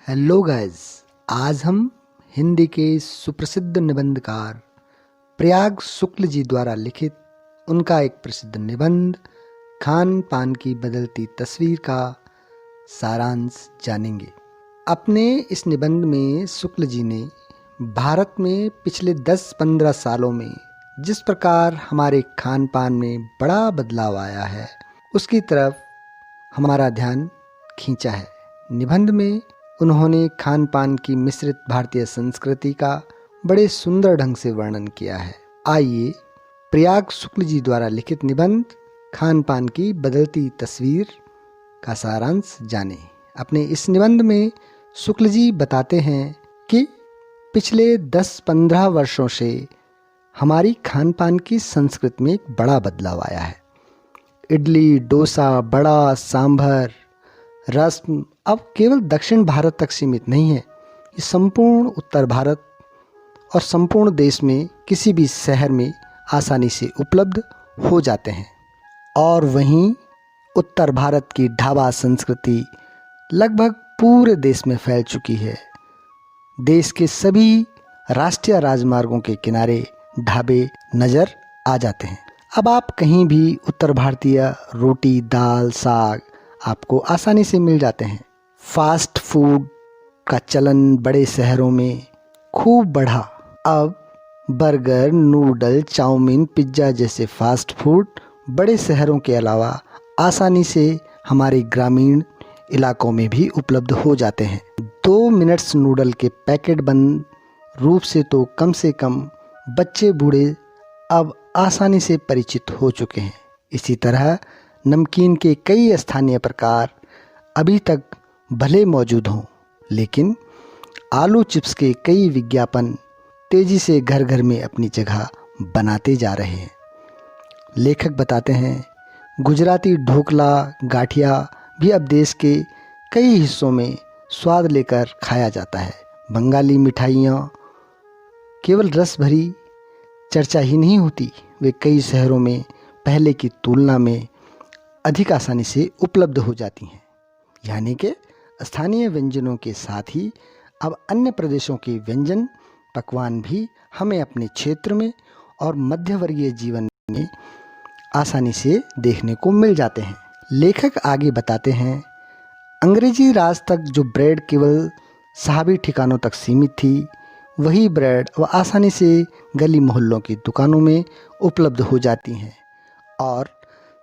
Hello guys. आज हम हिंदी के सुप्रसिद्ध निबंधकार प्रयाग शुक्ल जी द्वारा लिखित उनका एक प्रसिद्ध निबंध खान पान की बदलती तस्वीर का सारांश जानेंगे। अपने इस निबंध में शुक्ल जी ने भारत में पिछले 10-15 सालों में जिस प्रकार हमारे खान पान में बड़ा बदलाव आया है उसकी तरफ हमारा ध्यान खींचा है। निबंध में उन्होंने खान पान की मिश्रित भारतीय संस्कृति का बड़े सुंदर ढंग से वर्णन किया है। आइए प्रयाग शुक्ल जी द्वारा लिखित निबंध खान पान की बदलती तस्वीर का सारांश जानें। अपने इस निबंध में शुक्ल जी बताते हैं कि पिछले 10-15 वर्षों से हमारी खान पान की संस्कृति में एक बड़ा बदलाव आया है। इडली, डोसा, बड़ा, सांभर, रस्म अब केवल दक्षिण भारत तक सीमित नहीं है। ये संपूर्ण उत्तर भारत और संपूर्ण देश में किसी भी शहर में आसानी से उपलब्ध हो जाते हैं। और वहीं उत्तर भारत की ढाबा संस्कृति लगभग पूरे देश में फैल चुकी है। देश के सभी राष्ट्रीय राजमार्गों के किनारे ढाबे नज़र आ जाते हैं। अब आप कहीं भी उत्तर भारतीय रोटी, दाल, साग आपको आसानी से मिल जाते हैं। फास्ट फूड का चलन बड़े शहरों में खूब बढ़ा। अब बर्गर, नूडल, चाउमीन, पिज्ज़ा जैसे फास्ट फूड बड़े शहरों के अलावा आसानी से हमारे ग्रामीण इलाकों में भी उपलब्ध हो जाते हैं। 2 मिनट्स नूडल के पैकेट बंद रूप से कम बच्चे बूढ़े अब आसानी से परिचित हो चुके हैं। इसी तरह नमकीन के कई स्थानीय प्रकार अभी तक भले मौजूद हों, लेकिन आलू चिप्स के कई विज्ञापन तेजी से घर घर में अपनी जगह बनाते जा रहे हैं। लेखक बताते हैं गुजराती ढोकला, गाठिया भी अब देश के कई हिस्सों में स्वाद लेकर खाया जाता है। बंगाली मिठाइयाँ केवल रस भरी चर्चा ही नहीं होती, वे कई शहरों में पहले की तुलना में अधिक आसानी से उपलब्ध हो जाती हैं। यानी कि स्थानीय व्यंजनों के साथ ही अब अन्य प्रदेशों के व्यंजन पकवान भी हमें अपने क्षेत्र में और मध्यवर्गीय जीवन में आसानी से देखने को मिल जाते हैं। लेखक आगे बताते हैं अंग्रेजी राज तक जो ब्रेड केवल साहबी ठिकानों तक सीमित थी, वही ब्रेड अब आसानी से गली मोहल्लों की दुकानों में उपलब्ध हो जाती हैं और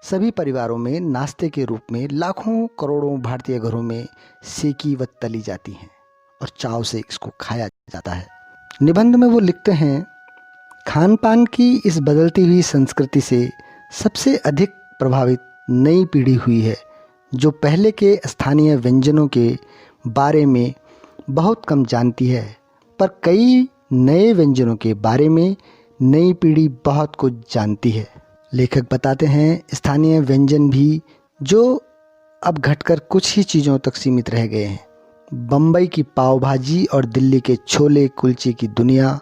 सभी परिवारों में नाश्ते के रूप में लाखों करोड़ों भारतीय घरों में सेकी व तली जाती हैं और चाव से इसको खाया जाता है। निबंध में वो लिखते हैं खान पान की इस बदलती हुई संस्कृति से सबसे अधिक प्रभावित नई पीढ़ी हुई है, जो पहले के स्थानीय व्यंजनों के बारे में बहुत कम जानती है, पर कई नए व्यंजनों के बारे में नई पीढ़ी बहुत कुछ जानती है। लेखक बताते हैं स्थानीय व्यंजन भी जो अब घटकर कुछ ही चीज़ों तक सीमित रह गए हैं। बम्बई की पाव भाजी और दिल्ली के छोले कुलचे की दुनिया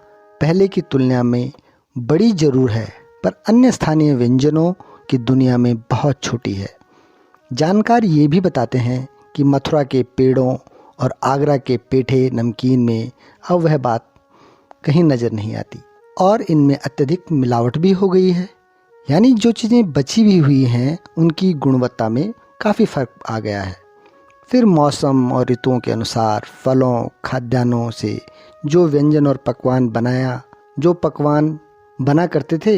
पहले की तुलना में बड़ी जरूर है, पर अन्य स्थानीय व्यंजनों की दुनिया में बहुत छोटी है। जानकार ये भी बताते हैं कि मथुरा के पेड़ों और आगरा के पेठे नमकीन में अब वह बात कहीं नज़र नहीं आती और इनमें अत्यधिक मिलावट भी हो गई है। यानी जो चीज़ें बची भी हुई हैं उनकी गुणवत्ता में काफ़ी फ़र्क आ गया है। फिर मौसम और ऋतुओं के अनुसार फलों, खाद्यान्नों से जो व्यंजन और पकवान बना करते थे,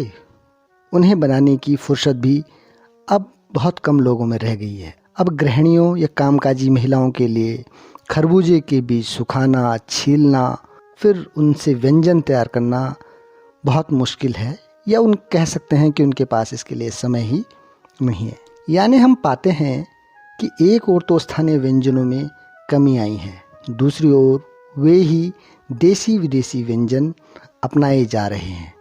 उन्हें बनाने की फुर्सत भी अब बहुत कम लोगों में रह गई है। अब गृहिणियों या कामकाजी महिलाओं के लिए खरबूजे के बीज सुखाना, छीलना, फिर उनसे व्यंजन तैयार करना बहुत मुश्किल है, या उन कह सकते हैं कि उनके पास इसके लिए समय ही नहीं है। यानी हम पाते हैं कि एक ओर तो स्थानीय व्यंजनों में कमी आई है, दूसरी ओर वे ही देसी विदेशी व्यंजन अपनाए जा रहे हैं।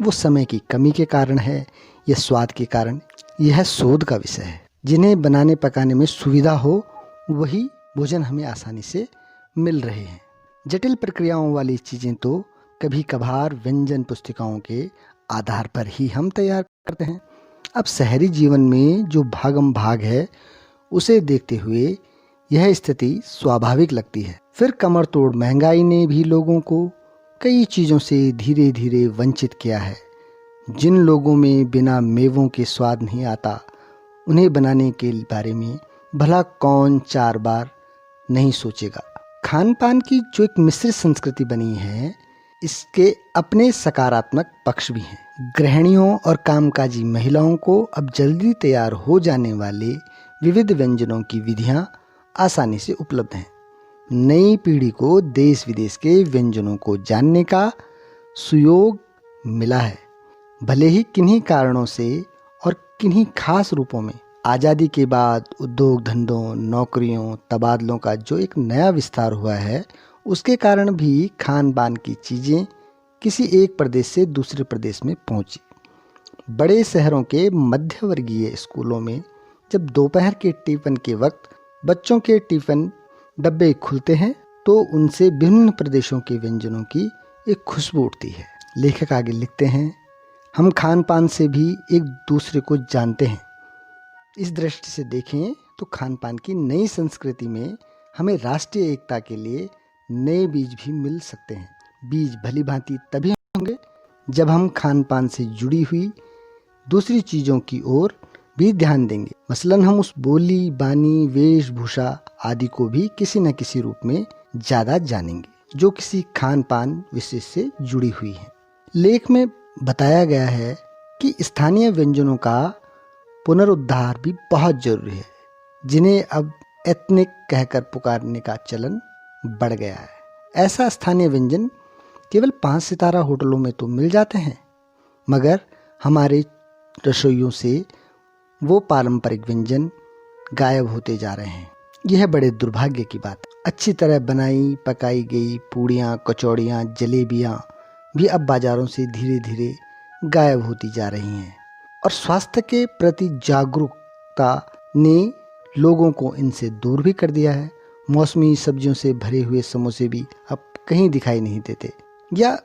वो समय की कमी के कारण है या स्वाद के कारण, यह शोध का विषय है। जिन्हें बनाने पकाने में सुविधा हो वही भोजन हमें आसानी से मिल रहे हैं। जटिल प्रक्रियाओं वाली चीज़ें तो कभी कभार व्यंजन पुस्तिकाओं के आधार पर ही हम तैयार करते हैं। अब शहरी जीवन में जो भागम भाग है उसे देखते हुए यह स्थिति स्वाभाविक लगती है। फिर कमर तोड़ महंगाई ने भी लोगों को कई चीज़ों से धीरे धीरे वंचित किया है। जिन लोगों में बिना मेवों के स्वाद नहीं आता, उन्हें बनाने के बारे में भला कौन 4 बार नहीं सोचेगा। खान पान की जो एक मिश्रित संस्कृति बनी है, इसके अपने सकारात्मक पक्ष भी हैं। गृहिणियों और कामकाजी महिलाओं को अब जल्दी तैयार हो जाने वाले विविध व्यंजनों की विधियां आसानी से उपलब्ध हैं। नई पीढ़ी को देश विदेश के व्यंजनों को जानने का सुयोग मिला है। भले ही किन्हीं कारणों से और किन्हीं खास रूपों में आज़ादी के बाद उद्योग धंधों, नौकरियों, तबादलों का जो एक नया विस्तार हुआ है, उसके कारण भी खान पान की चीज़ें किसी एक प्रदेश से दूसरे प्रदेश में पहुंची। बड़े शहरों के मध्यवर्गीय स्कूलों में जब दोपहर के टिफिन के वक्त बच्चों के टिफिन डब्बे खुलते हैं, तो उनसे विभिन्न प्रदेशों के व्यंजनों की एक खुशबू उठती है। लेखक आगे लिखते हैं, हम खान पान से भी एक दूसरे को जानते हैं। इस दृष्टि से देखें तो खान पान की नई संस्कृति में हमें राष्ट्रीय एकता के लिए नए बीज भी मिल सकते हैं। बीज भली भांति तभी होंगे जब हम खान पान से जुड़ी हुई दूसरी चीज़ों की ओर भी ध्यान देंगे। मसलन हम उस बोली, बानी, वेशभूषा आदि को भी किसी न किसी रूप में ज़्यादा जानेंगे जो किसी खान पान विशेष से जुड़ी हुई है। लेख में बताया गया है कि स्थानीय व्यंजनों का पुनरुद्धार भी बहुत जरूरी है, जिन्हें अब एथनिक कहकर पुकारने का चलन बढ़ गया है। ऐसा स्थानीय व्यंजन केवल 5 सितारा होटलों में तो मिल जाते हैं, मगर हमारे रसोइयों से वो पारंपरिक व्यंजन गायब होते जा रहे हैं। यह बड़े दुर्भाग्य की बात है। अच्छी तरह बनाई पकाई गई पूड़ियाँ, कचौड़ियाँ, जलेबियाँ भी अब बाजारों से धीरे धीरे गायब होती जा रही हैं, और स्वास्थ्य के प्रति जागरूकता ने लोगों को इनसे दूर भी कर दिया है। मौसमी सब्जियों से भरे हुए समोसे भी अब कहीं दिखाई नहीं देते या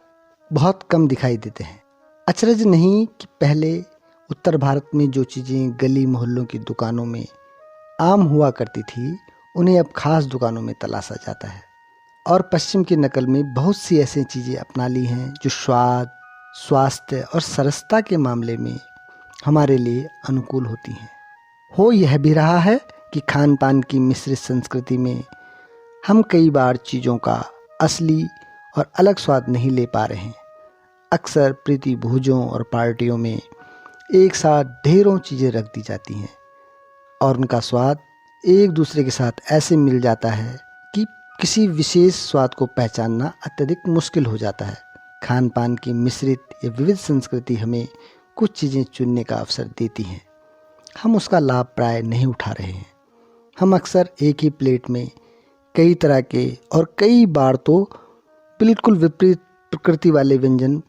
बहुत कम दिखाई देते हैं। अचरज नहीं कि पहले उत्तर भारत में जो चीज़ें गली मोहल्लों की दुकानों में आम हुआ करती थी, उन्हें अब खास दुकानों में तलाशा जाता है। और पश्चिम की नकल में बहुत सी ऐसी चीज़ें अपना ली हैं जो स्वाद, स्वास्थ्य और सरसता के मामले में हमारे लिए अनुकूल होती हैं। हो यह भी रहा है कि खान पान की मिश्रित संस्कृति में हम कई बार चीज़ों का असली और अलग स्वाद नहीं ले पा रहे हैं। अक्सर प्रीति भोजों और पार्टियों में एक साथ ढेरों चीज़ें रख दी जाती हैं और उनका स्वाद एक दूसरे के साथ ऐसे मिल जाता है कि किसी विशेष स्वाद को पहचानना अत्यधिक मुश्किल हो जाता है। खान पान की मिश्रित या विविध संस्कृति हमें कुछ चीज़ें चुनने का अवसर देती हैं। हम उसका लाभ प्राय नहीं उठा रहे हैं। हम अक्सर एक ही प्लेट में कई तरह के और कई बार तो बिल्कुल विपरीत प्रकृति वाले व्यंजन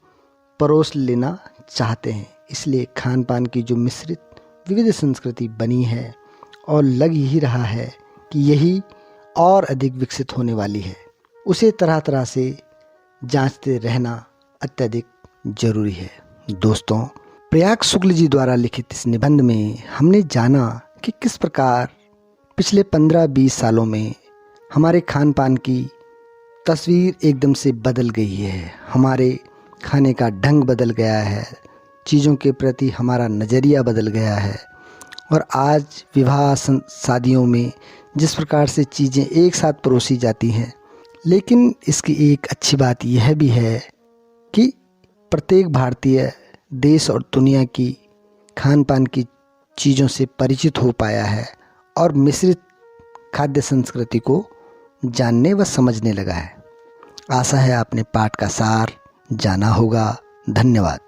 परोस लेना चाहते हैं। इसलिए खान पान की जो मिश्रित विविध संस्कृति बनी है और लग ही रहा है कि यही और अधिक विकसित होने वाली है, उसे तरह तरह से जांचते रहना अत्यधिक जरूरी है। दोस्तों, प्रयाग शुक्ल जी द्वारा लिखित इस निबंध में हमने जाना कि किस प्रकार पिछले 15-20 सालों में हमारे खान पान की तस्वीर एकदम से बदल गई है। हमारे खाने का ढंग बदल गया है, चीज़ों के प्रति हमारा नज़रिया बदल गया है, और आज विवाह शादियों में जिस प्रकार से चीज़ें एक साथ परोसी जाती हैं। लेकिन इसकी एक अच्छी बात यह भी है कि प्रत्येक भारतीय देश और दुनिया की खान पान की चीज़ों से परिचित हो पाया है और मिश्रित खाद्य संस्कृति को जानने व समझने लगा है। आशा है आपने पाठ का सार जाना होगा। धन्यवाद।